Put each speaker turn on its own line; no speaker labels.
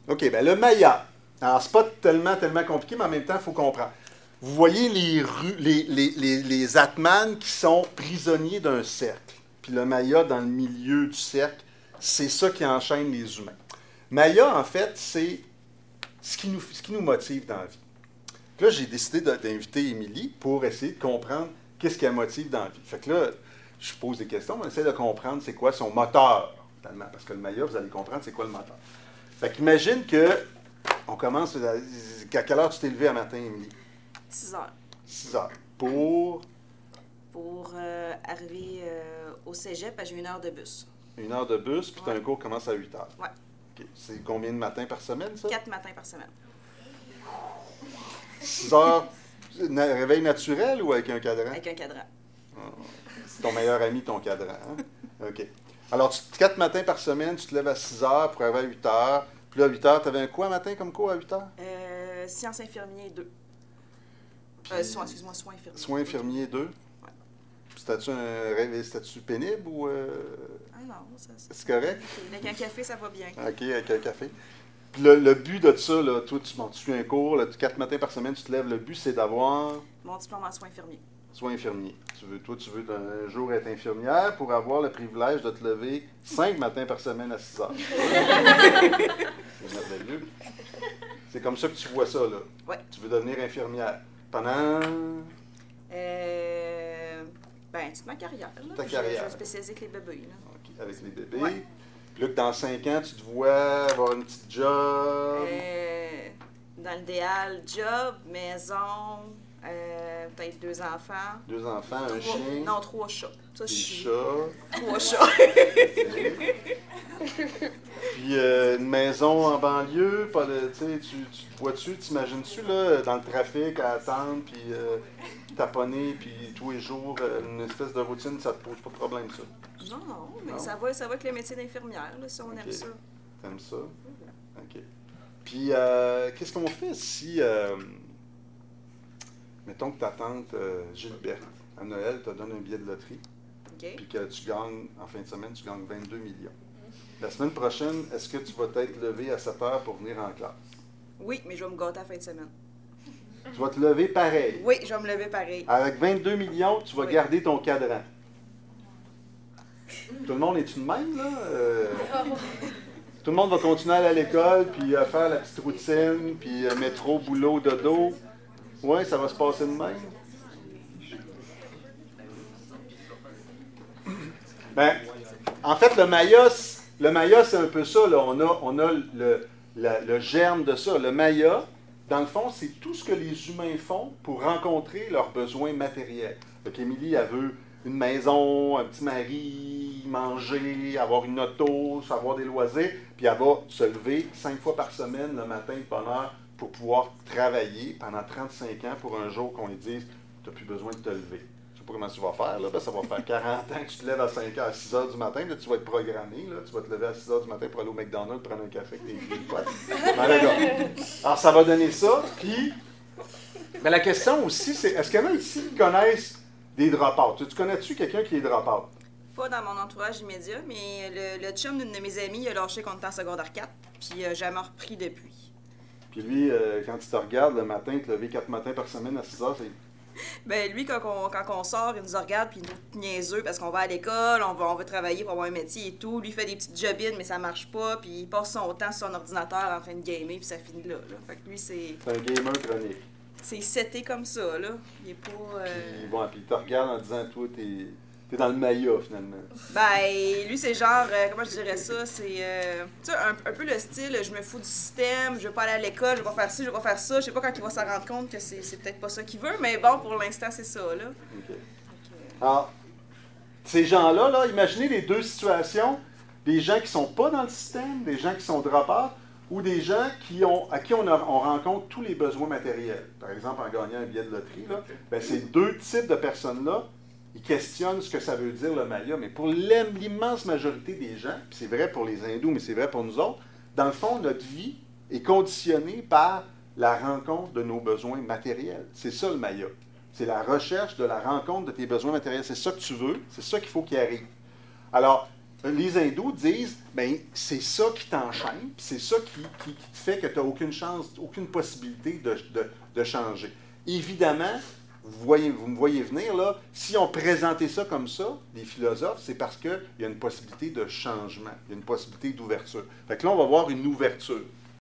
OK, bien le Maya. Alors, c'est pas tellement compliqué, mais en même temps, il faut comprendre. Vous voyez les Atman qui sont prisonniers d'un cercle. Puis le Maya dans le milieu du cercle, c'est ça qui enchaîne les humains. Maya, en fait, c'est ce qui nous motive dans la vie. Puis là, j'ai décidé d'inviter Émilie pour essayer de comprendre qu'est-ce qui la motive dans la vie. Fait que là, je pose des questions, on essaie de comprendre c'est quoi son moteur, tellement. Parce que le Maya, vous allez comprendre c'est quoi le moteur. Fait qu'imagine que on commence à quelle heure tu t'es levé un matin, Émilie?
6 heures.
6 heures. Pour
Arriver au cégep, j'ai 1 heure de bus.
1 heure de bus, puis
Ouais.
un cours commence à 8 heures.
Ouais.
OK. C'est combien de matins par semaine, ça?
4 matins par semaine.
6 heures, réveil naturel ou avec un cadran?
Avec un cadran.
C'est ton meilleur ami, ton cadran. Hein? OK. Alors, 4 matins par semaine, tu te lèves à 6 heures pour arriver à 8 heures. Puis là, à 8 heures, tu avais un quoi matin comme cours à 8 heures?
Sciences infirmiers 2. Excuse-moi, soins infirmiers.
Soins infirmiers 2.
Ouais.
C'était-tu un réveil, c'était-tu pénible ou...
Ah non, ça
C'est correct?
Avec un café, ça va bien.
OK, avec un café. Puis le but de ça, là, toi, tu suis un cours, là, 4 matins par semaine, tu te lèves. Le but, c'est d'avoir
Mon diplôme en soins infirmiers.
soins infirmiers. Tu veux un jour être infirmière pour avoir le privilège de te lever 5 matins par semaine à 6 heures. C'est merveilleux. C'est comme ça que tu vois ça, là.
Ouais.
Tu veux devenir infirmière. Pendant...
Toute ma carrière. Là.
Ta carrière.
Je suis spécialisée avec les bébés. Là.
OK, avec les bébés.
Ouais.
Puis là, que dans 5 ans, tu te vois avoir une petite job.
Dans l'idéal, job, maison, peut-être 2 enfants.
2 enfants, un chien.
Non, 3 chats. Ça,
Des
je suis.
chats.
3 chats.
Puis une maison en banlieue, pas de, tu sais, tu te vois-tu, t'imagines-tu là, dans le trafic à attendre, puis taponner, puis tous les jours, une espèce de routine, ça te pose pas de problème, ça?
Non, mais
Non?
ça va avec le métier d'infirmière, là, si on aime ça.
T'aimes ça? OK. Puis, qu'est-ce qu'on fait si, mettons que ta tante Gilberte, à Noël, te donne un billet de loterie,
OK?
puis que tu gagnes, en fin de semaine, tu gagnes 22 millions. La semaine prochaine, est-ce que tu vas t'être levé à 7 heures pour venir en classe?
Oui, mais je vais me gâter à la fin de semaine.
Tu vas te lever pareil.
Oui, je vais me lever pareil.
Avec 22 millions, tu vas
Oui.
garder ton cadran. Tout le monde est-tu de même, là? Tout le monde va continuer à aller à l'école, puis faire la petite routine, puis métro, boulot, dodo. Oui, ça va se passer de même. Ben, en fait, le Maya, c'est un peu ça. Là. On a le germe de ça. Le Maya, dans le fond, c'est tout ce que les humains font pour rencontrer leurs besoins matériels. Donc, Émilie, elle veut une maison, un petit mari, manger, avoir une auto, avoir des loisirs, puis elle va se lever 5 fois par semaine le matin de bonne heure pour pouvoir travailler pendant 35 ans pour un jour qu'on lui dise « tu n'as plus besoin de te lever ». Je sais pas comment tu vas faire, là. Ben, ça va faire 40 ans que tu te lèves à 5 heures, à 6 heures du matin, là, tu vas être programmé, là. Tu vas te lever à 6 heures du matin pour aller au McDonald's, prendre un café avec tes filles. Alors, ça va donner ça, puis ben, la question aussi, c'est est-ce qu'il y en a ici qui connaissent des drop-outs? Tu connais-tu quelqu'un qui est drop-out?
Pas dans mon entourage immédiat, mais le chum d'une de mes amies, il a lâché quand on était en secondaire 4, puis il n'a jamais repris depuis.
Puis lui, quand il te regarde le matin, te lever 4 matins par semaine à 6 heures, c'est...
Ben lui, quand on sort, il nous regarde, puis il nous niaiseux, parce qu'on va à l'école, on va travailler pour avoir un métier et tout. Lui, il fait des petites jobines, mais ça marche pas, puis il passe son temps sur son ordinateur en train de gamer, puis ça finit là. Fait que lui, c'est
un gamer chronique.
C'est seté comme ça, là. Il est pas...
Puis, bon, puis il te regarde en disant, toi, t'es dans le Maya, finalement.
Ben, lui, c'est genre, comment je dirais ça, c'est, tu sais, un peu le style, je me fous du système, je veux pas aller à l'école, je vais faire ci, je vais faire ça. Je sais pas quand il va s'en rendre compte que c'est peut-être pas ça qu'il veut, mais bon, pour l'instant, c'est ça, là.
OK. Alors, ces gens-là, là, imaginez les deux situations, des gens qui sont pas dans le système, des gens qui sont drop-out, ou des gens à qui on rencontre tous les besoins matériels. Par exemple, en gagnant un billet de loterie, là, ben, ces deux types de personnes-là, ils questionnent ce que ça veut dire le Maya. Mais pour l'immense majorité des gens, puis c'est vrai pour les hindous, mais c'est vrai pour nous autres, dans le fond, notre vie est conditionnée par la rencontre de nos besoins matériels. C'est ça le Maya. C'est la recherche de la rencontre de tes besoins matériels. C'est ça que tu veux, c'est ça qu'il faut qu'il arrive. Alors, les hindous disent, ben c'est ça qui t'enchaîne, puis c'est ça qui te fait que tu n'as aucune chance, aucune possibilité de changer. Évidemment, vous me voyez venir, là, si on présentait ça comme ça, les philosophes, c'est parce qu'il y a une possibilité de changement, il y a une possibilité d'ouverture. Fait que là, on va voir une ouverture.